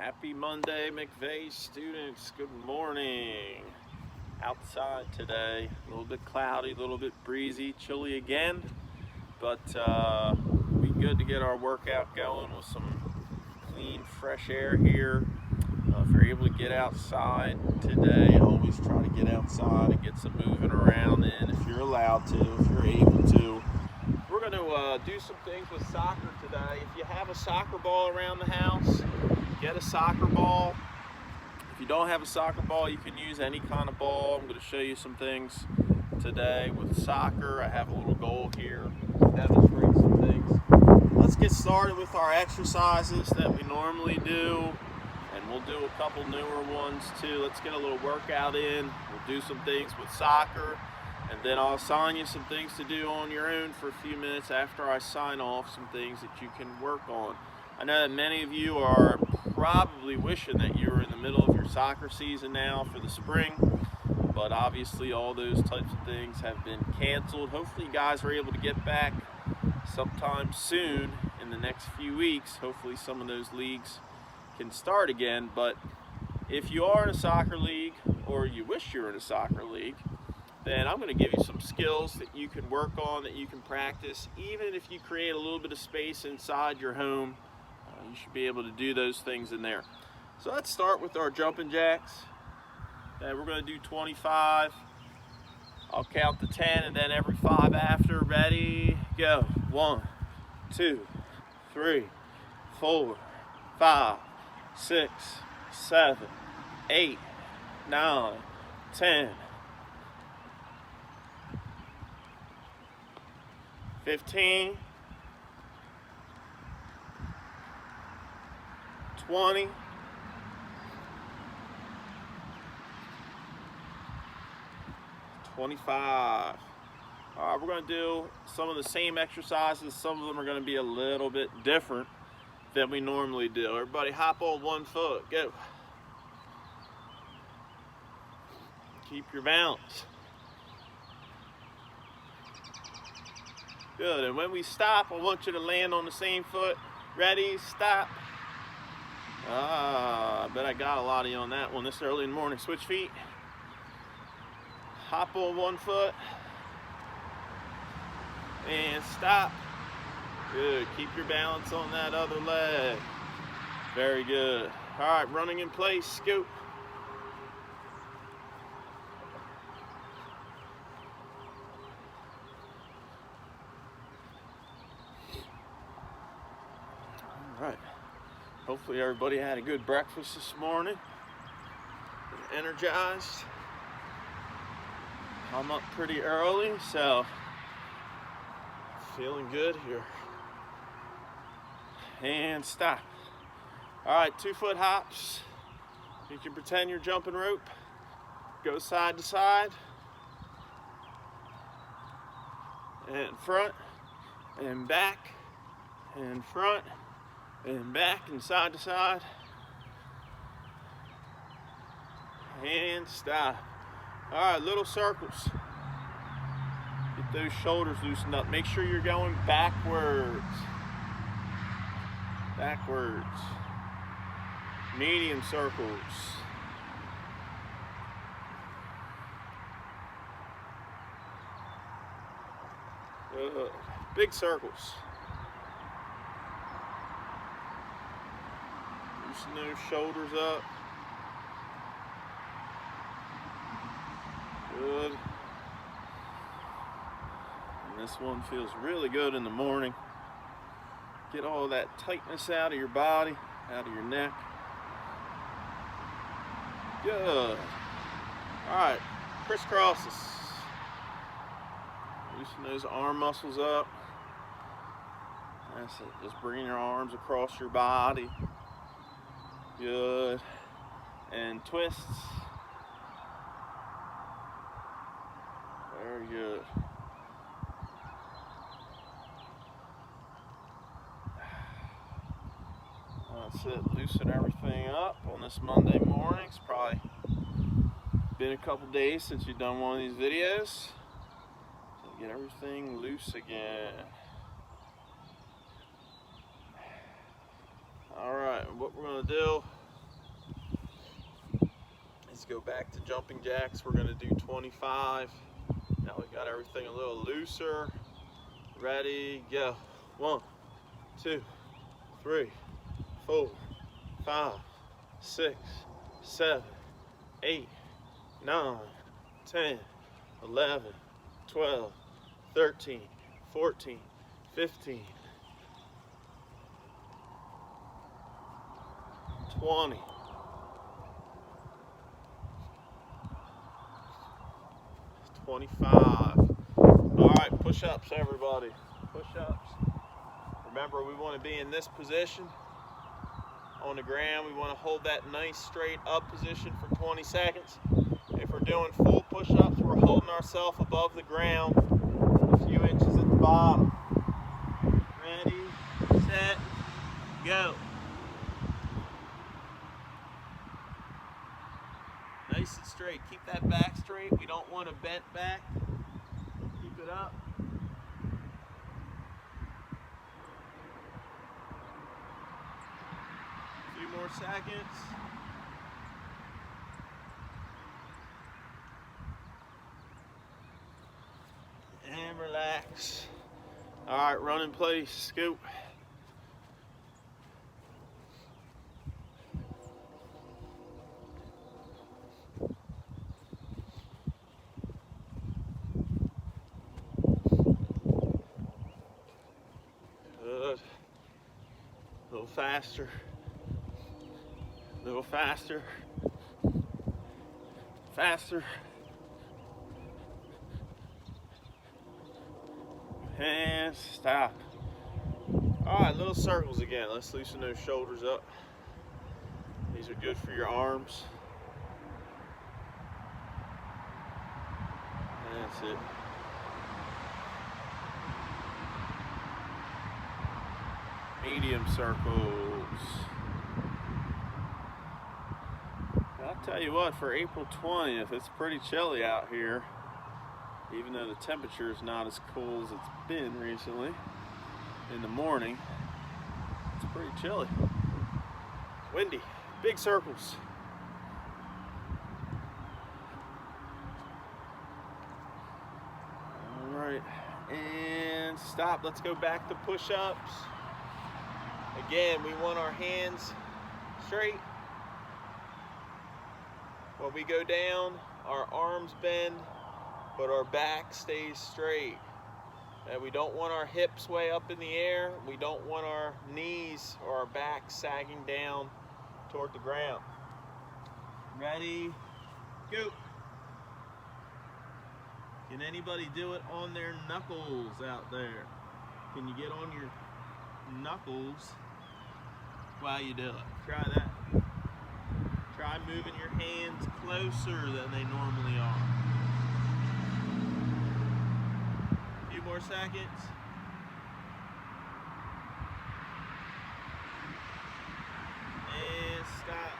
Happy Monday, McVeigh students. Good morning. Outside today, a little bit cloudy, a little bit breezy, chilly again, but we good to get our workout going with some clean, fresh air here. If you're able to get outside today, always try to get outside and get some moving around, and if you're allowed to, if you're able to. We're going to do some things with soccer today. If you have a soccer ball around the house, get a soccer ball. If you don't have a soccer ball, you can use any kind of ball. I'm going to show you some things today with soccer. I have a little goal here to demonstrate some things. Let's get started with our exercises that we normally do, and we'll do a couple newer ones too. Let's get a little workout in. We'll do some things with soccer, and then I'll assign you some things to do on your own for a few minutes after I sign off, some things that you can work on. I know that many of you are probably wishing that you were in the middle of your soccer season now for the spring, but obviously all those types of things have been canceled. Hopefully you guys are able to get back sometime soon in the next few weeks. Hopefully some of those leagues can start again, but if you are in a soccer league or you wish you were in a soccer league, then I'm going to give you some skills that you can work on, that you can practice. Even if you create a little bit of space inside your home, you should be able to do those things in there. So let's start with our jumping jacks. And we're going to do 25. I'll count to 10 and then every 5 after. Ready, go. 1, 2, 3, 4, 5, 6, 7, 8, 9, 10, 15, 20, 25. All right, we're going to do some of the same exercises. Some of them are going to be a little bit different than we normally do. Everybody hop on one foot. Go. Keep your balance. Good. And when we stop, I want you to land on the same foot. Ready, stop. I bet I got a lot of you on that one this early in the morning. Switch feet. Hop on one foot. And stop. Good. Keep your balance on that other leg. Very good. All right, running in place. Scoop. All right. Hopefully everybody had a good breakfast this morning. Energized. I'm up pretty early, so feeling good here. And stop. All right, 2-foot hops. You can pretend you're jumping rope. Go side to side. And front, and back, and front, and back, and side to side. And stop. All right, little circles. Get those shoulders loosened up. Make sure you're going backwards. Backwards. Medium circles. Good. Big circles. Loosen those shoulders up. Good. And this one feels really good in the morning. Get all that tightness out of your body, out of your neck. Good. All right, crisscrosses. Loosen those arm muscles up. That's it. Just bringing your arms across your body. Good. And twists. Very good. That's it. Loosen everything up on this Monday morning. It's probably been a couple days since you've done one of these videos. So get everything loose again. All right, what we're going to do go back to jumping jacks. We're gonna do 25. Now we got everything a little looser. Ready, go. 1, 2, 3, 4, 5, 6, 7, 8, 9, 10, 11, 12, 13, 14, 15, 20, 25. All right, push-ups, everybody. Push-ups. Remember, we want to be in this position on the ground. We want to hold that nice straight up position for 20 seconds. If we're doing full push-ups, we're holding ourselves above the ground, a few inches at the bottom. Ready, set, go. Nice and straight. Keep that back straight. We don't want a bent back. Keep it up. A few more seconds. And relax. All right, run in place, scoop. Good. A little faster. A little faster. Faster. And stop. All right, little circles again. Let's loosen those shoulders up. These are good for your arms. That's it. Medium circles. I'll tell you what, for April 20th, it's pretty chilly out here. Even though the temperature is not as cool as it's been recently in the morning, it's pretty chilly. Windy, big circles. All right, and stop. Let's go back to push-ups. Again, we want our hands straight. When we go down, our arms bend, but our back stays straight. And we don't want our hips way up in the air. We don't want our knees or our back sagging down toward the ground. Ready, go. Can anybody do it on their knuckles out there? Can you get on your knuckles while you do it? Try that. Try moving your hands closer than they normally are. A few more seconds. And stop.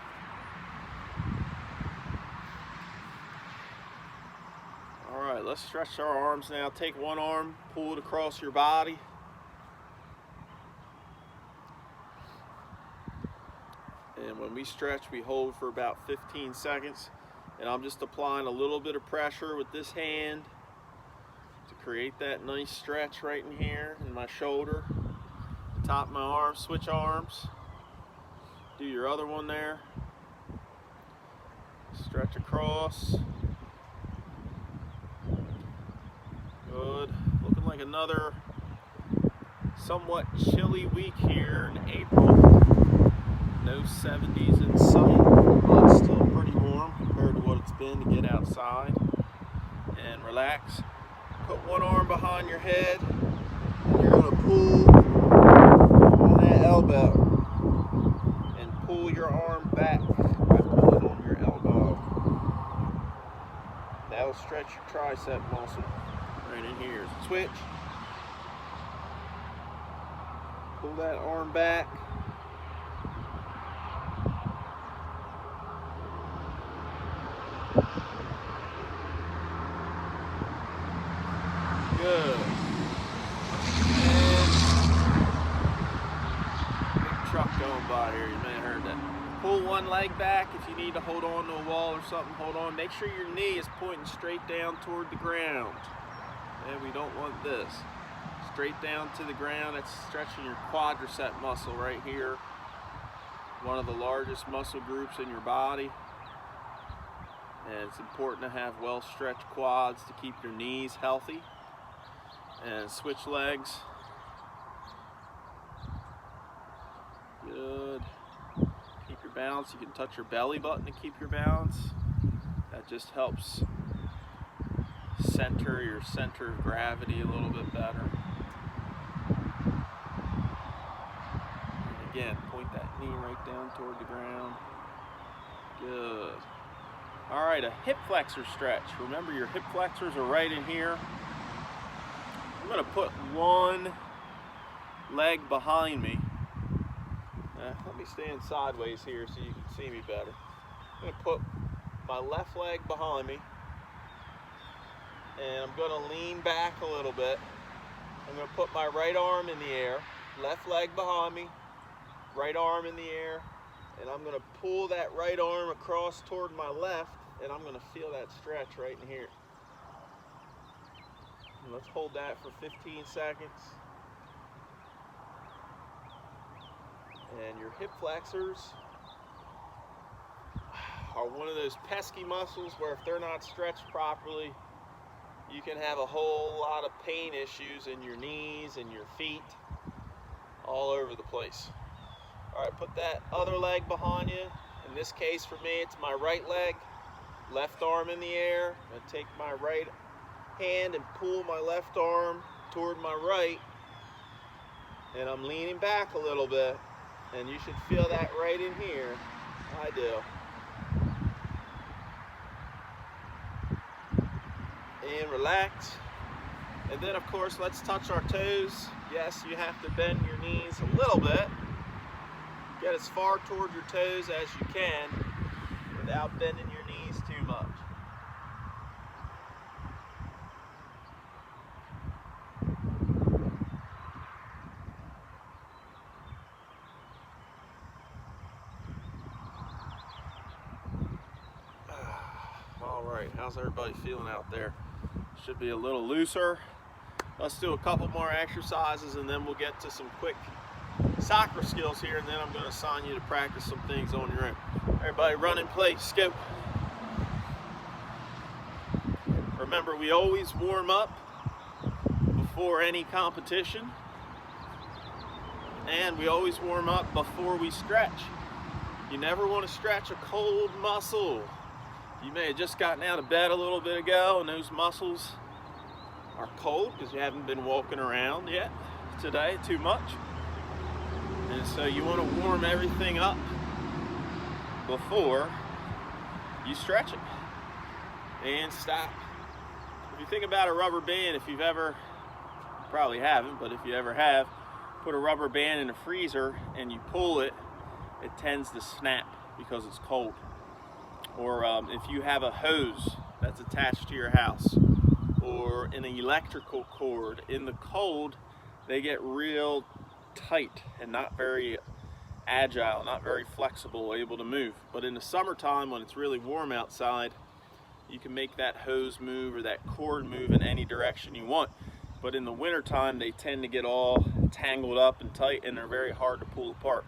All right, let's stretch our arms now. Take one arm, pull it across your body. And when we stretch, we hold for about 15 seconds. And I'm just applying a little bit of pressure with this hand to create that nice stretch right in here in my shoulder. Top of my arm, switch arms. Do your other one there. Stretch across. Good. Looking like another somewhat chilly week here in April. No 70s in sight, but still pretty warm compared to what it's been to get outside. And relax. Put one arm behind your head. And you're going to pull on that elbow. And pull your arm back by pulling on your elbow. That'll stretch your tricep muscle right in here. Switch. Pull that arm back. Good. And big truck going by here. You may have heard that. Pull one leg back. If you need to hold on to a wall or something, hold on. Make sure your knee is pointing straight down toward the ground. And we don't want this. Straight down to the ground. That's stretching your quadricep muscle right here. One of the largest muscle groups in your body. And it's important to have well-stretched quads to keep your knees healthy. And switch legs. Good. Keep your balance. You can touch your belly button to keep your balance. That just helps center your center of gravity a little bit better. And again, point that knee right down toward the ground. Good. All right, a hip flexor stretch. Remember, your hip flexors are right in here. I'm going to put one leg behind me. Let me stand sideways here so you can see me better. I'm going to put my left leg behind me, and I'm going to lean back a little bit. I'm going to put my right arm in the air, left leg behind me, right arm in the air, and I'm going to pull that right arm across toward my left, and I'm going to feel that stretch right in here. And let's hold that for 15 seconds. And your hip flexors are one of those pesky muscles where if they're not stretched properly, you can have a whole lot of pain issues in your knees and your feet, all over the place. All right, put that other leg behind you. In this case for me, it's my right leg, left arm in the air. I'm going to take my right hand and pull my left arm toward my right, and I'm leaning back a little bit, and you should feel that right in here. I do. And relax. And then of course, let's touch our toes. Yes, you have to bend your knees a little bit. Get as far toward your toes as you can without bending your knees too much. All right, how's everybody feeling out there? Should be a little looser. Let's do a couple more exercises and then we'll get to some quick soccer skills here, and then I'm going to assign you to practice some things on your own. Everybody run in place, go. Remember, we always warm up before any competition, and we always warm up before we stretch. You never want to stretch a cold muscle. You may have just gotten out of bed a little bit ago and those muscles are cold because you haven't been walking around yet today too much. And so you want to warm everything up before you stretch it. And stop. If you think about a rubber band, if you've ever, probably haven't, but if you ever have, put a rubber band in a freezer and you pull it, it tends to snap because it's cold. Or if you have a hose that's attached to your house, or an electrical cord, in the cold, they get real tight and not very agile, not very flexible, able to move. But in the summertime, when it's really warm outside, you can make that hose move or that cord move in any direction you want. But in the wintertime, they tend to get all tangled up and tight, and they're very hard to pull apart.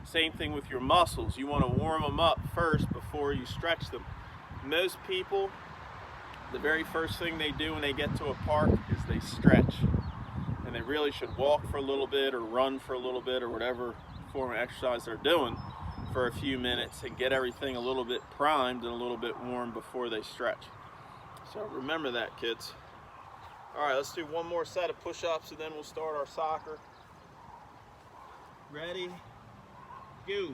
Same thing with your muscles. You want to warm them up first before you stretch them. Most people, the very first thing they do when they get to a park is they stretch. And they really should walk for a little bit or run for a little bit or whatever form of exercise they're doing for a few minutes and get everything a little bit primed and a little bit warm before they stretch. So remember that, kids. All right, let's do one more set of push-ups and then we'll start our soccer. Ready? Go.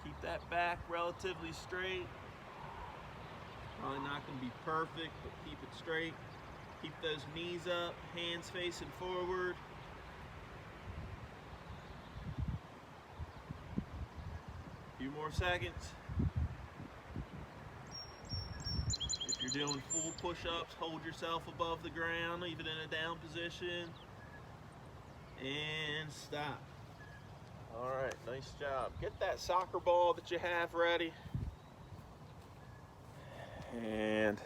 Keep that back relatively straight. Probably not going to be perfect, but keep it straight. Keep those knees up, hands facing forward. A few more seconds. If you're doing full push-ups, hold yourself above the ground, even in a down position. And stop. All right, nice job. Get that soccer ball that you have ready. And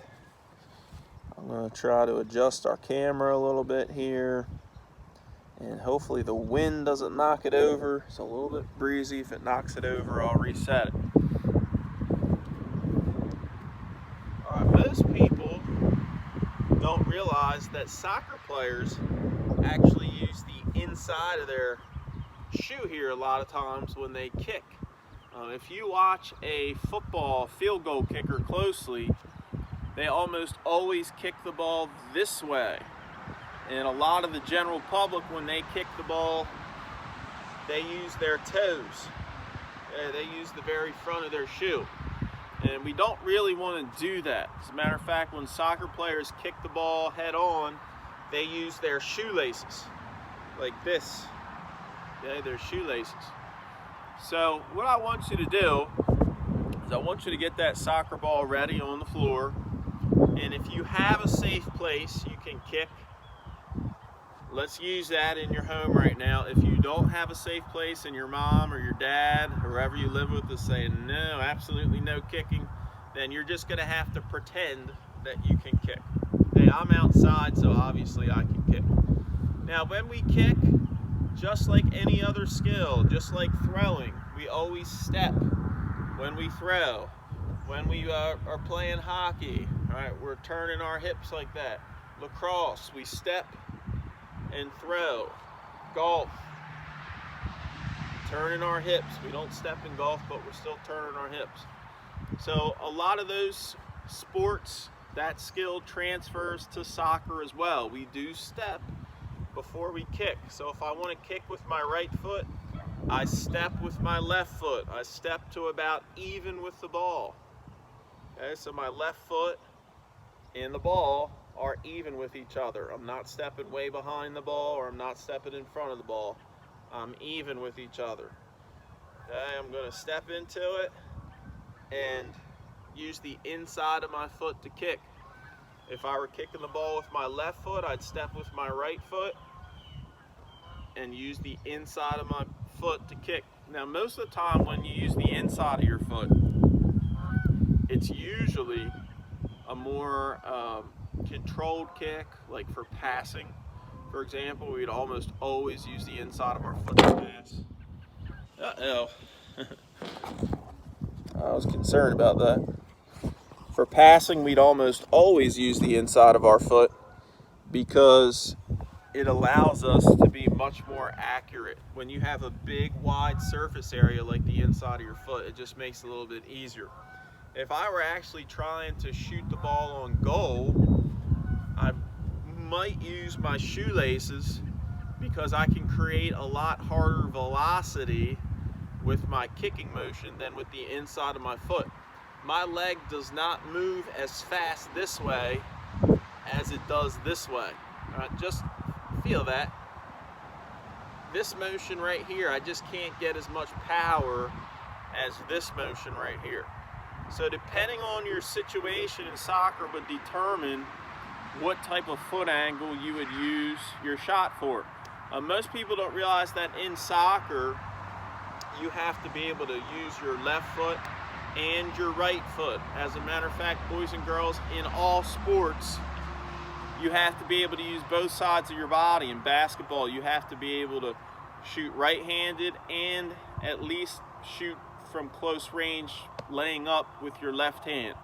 I'm going to try to adjust our camera a little bit here. And hopefully the wind doesn't knock it over. It's a little bit breezy. If it knocks it over, I'll reset it. All right, most people don't realize that soccer players actually use the inside of their shoe here a lot of times when they kick. If you watch a football field goal kicker closely, they almost always kick the ball this way. And a lot of the general public, when they kick the ball, they use their toes. They use the very front of their shoe. And we don't really want to do that. As a matter of fact, when soccer players kick the ball head on, they use their shoelaces, like this. Okay, their shoelaces. So what I want you to do is I want you to get that soccer ball ready on the floor. And if you have a safe place you can kick, let's use that in your home right now. If you don't have a safe place and your mom or your dad, whoever you live with, is saying no, absolutely no kicking, then you're just going to have to pretend that you can kick. Hey, I'm outside, so obviously I can kick. Now when we kick, just like any other skill, just like throwing, we always step when we throw. When we are playing hockey, all right, we're turning our hips like that. Lacrosse, we step and throw. Golf, turning our hips. We don't step in golf, but we're still turning our hips. So a lot of those sports, that skill transfers to soccer as well. We do step before we kick. So if I want to kick with my right foot, I step with my left foot. I step to about even with the ball. Okay, so my left foot and the ball are even with each other. I'm not stepping way behind the ball, or I'm not stepping in front of the ball. I'm even with each other. Okay, I'm going to step into it and use the inside of my foot to kick. If I were kicking the ball with my left foot, I'd step with my right foot and use the inside of my foot to kick. Now, most of the time when you use the inside of your foot, it's usually a more controlled kick, like for passing. For example, we'd almost always use the inside of our foot to pass. Uh-oh. I was concerned about that. For passing, we'd almost always use the inside of our foot because it allows us to be much more accurate. When you have a big, wide surface area like the inside of your foot, it just makes it a little bit easier. If I were actually trying to shoot the ball on goal, I might use my shoelaces because I can create a lot harder velocity with my kicking motion than with the inside of my foot. My leg does not move as fast this way as it does this way. Just feel that. This motion right here, I just can't get as much power as this motion right here. So depending on your situation in soccer would determine what type of foot angle you would use your shot for. Most people don't realize that in soccer, you have to be able to use your left foot and your right foot. As a matter of fact, boys and girls, in all sports, you have to be able to use both sides of your body. In basketball, you have to be able to shoot right-handed and at least shoot from close range laying up with your left hand,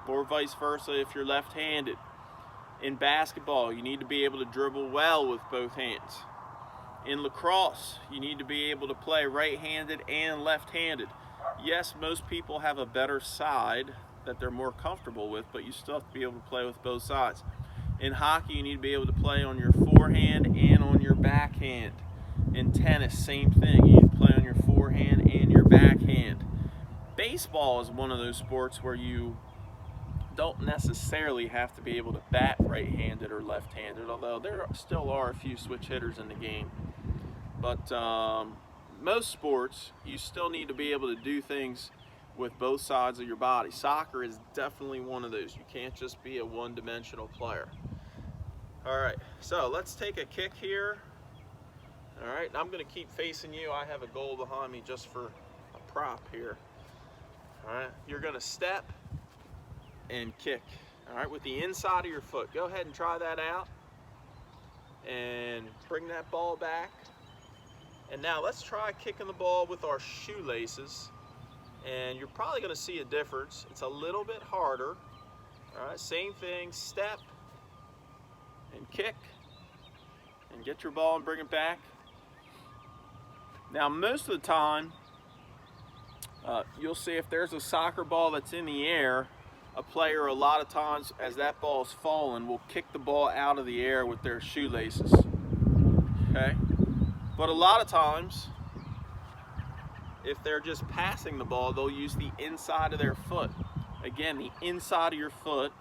or vice versa if you're left-handed. In basketball, you need to be able to dribble well with both hands. In lacrosse, you need to be able to play right-handed and left-handed. Yes, most people have a better side that they're more comfortable with, but you still have to be able to play with both sides. In hockey, you need to be able to play on your forehand and on your backhand. In tennis, same thing. You need to play on your forehand and your backhand. Baseball is one of those sports where you don't necessarily have to be able to bat right-handed or left-handed, although there still are a few switch hitters in the game. But most sports, you still need to be able to do things with both sides of your body. Soccer is definitely one of those. You can't just be a one-dimensional player. All right, so let's take a kick here. All right, I'm going to keep facing you. I have a goal behind me just for a prop here. All right, you're going to step and kick. All right, with the inside of your foot. Go ahead and try that out. And bring that ball back. And now let's try kicking the ball with our shoelaces. And you're probably going to see a difference. It's a little bit harder. All right, same thing, step and kick and get your ball and bring it back. Now most of the time, you'll see if there's a soccer ball that's in the air, a player a lot of times as that ball is falling will kick the ball out of the air with their shoelaces. Okay? But a lot of times, if they're just passing the ball, they'll use the inside of their foot. Again, the inside of your foot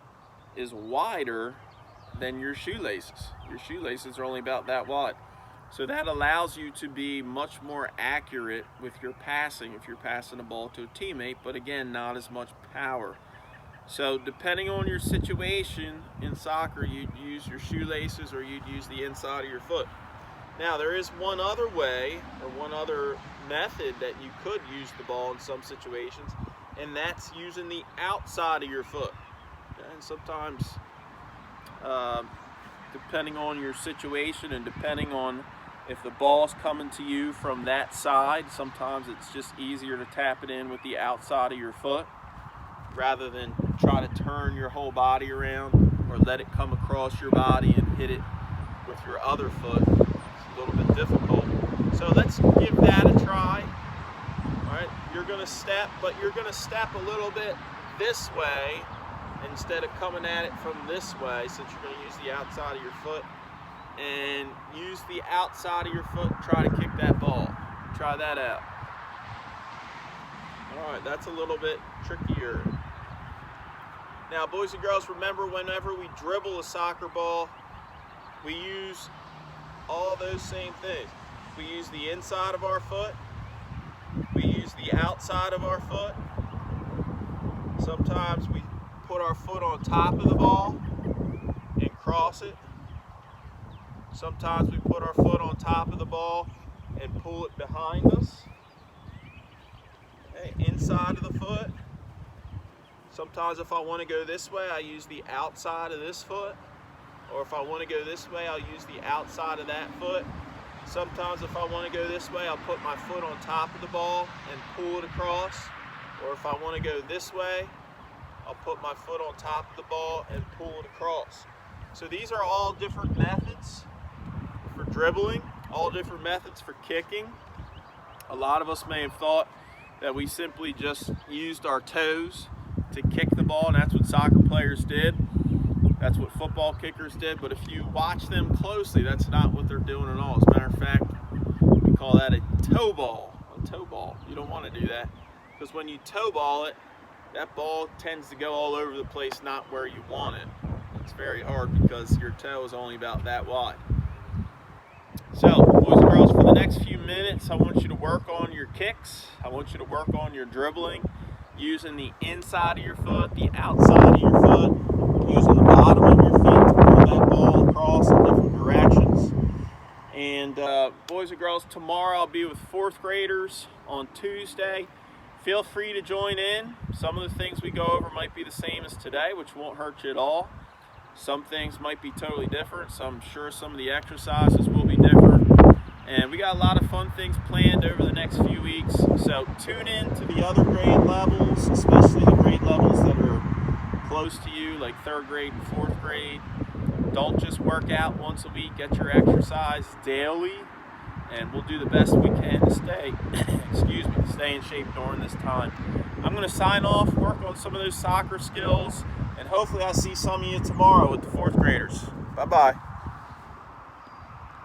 is wider than your shoelaces. Your shoelaces are only about that wide. So that allows you to be much more accurate with your passing if you're passing the ball to a teammate, but again, not as much power. So depending on your situation in soccer, you'd use your shoelaces or you'd use the inside of your foot. Now there is one other way or one other method that you could use the ball in some situations, and that's using the outside of your foot. And sometimes, depending on your situation and depending on if the ball's coming to you from that side, sometimes it's just easier to tap it in with the outside of your foot rather than try to turn your whole body around or let it come across your body and hit it with your other foot. It's a little bit difficult. So let's give that a try. All right, you're going to step, but you're going to step a little bit this way instead of coming at it from this way, since you're going to use the outside of your foot. And use the outside of your foot and try to kick that ball. Try that out. All right, that's a little bit trickier. Now, boys and girls, remember whenever we dribble a soccer ball, we use all those same things. We use the inside of our foot. We use the outside of our foot. Sometimes we put our foot on top of the ball and cross it. Sometimes we put our foot on top of the ball and pull it behind us. Okay, inside of the foot. Sometimes if I want to go this way, I use the outside of this foot. Or if I want to go this way, I'll use the outside of that foot. Sometimes if I want to go this way, I'll put my foot on top of the ball and pull it across. Or if I want to go this way, I'll put my foot on top of the ball and pull it across. So these are all different methods for dribbling, all different methods for kicking. A lot of us may have thought that we simply just used our toes to kick the ball, and that's what soccer players did. That's what football kickers did, but if you watch them closely, that's not what they're doing at all. As a matter of fact, we call that a toe ball. A toe ball. You don't want to do that, because when you toe ball it, that ball tends to go all over the place, not where you want it. It's very hard because your toe is only about that wide. So, boys and girls, for the next few minutes, I want you to work on your kicks. I want you to work on your dribbling, using the inside of your foot, the outside of your foot, using the bottom of your foot to pull that ball across in different directions. And boys and girls, tomorrow I'll be with 4th graders on Tuesday. Feel free to join in. Some of the things we go over might be the same as today, which won't hurt you at all. Some things might be totally different, so I'm sure some of the exercises will be different. And we got a lot of fun things planned over the next few weeks. So tune in to the other grade levels, especially the grade levels that are close to you, like 3rd grade and 4th grade. Don't just work out once a week, get your exercise daily, and we'll do the best we can to stay, stay in shape during this time. I'm going to sign off, work on some of those soccer skills, and hopefully I'll see some of you tomorrow with the 4th graders. Bye-bye.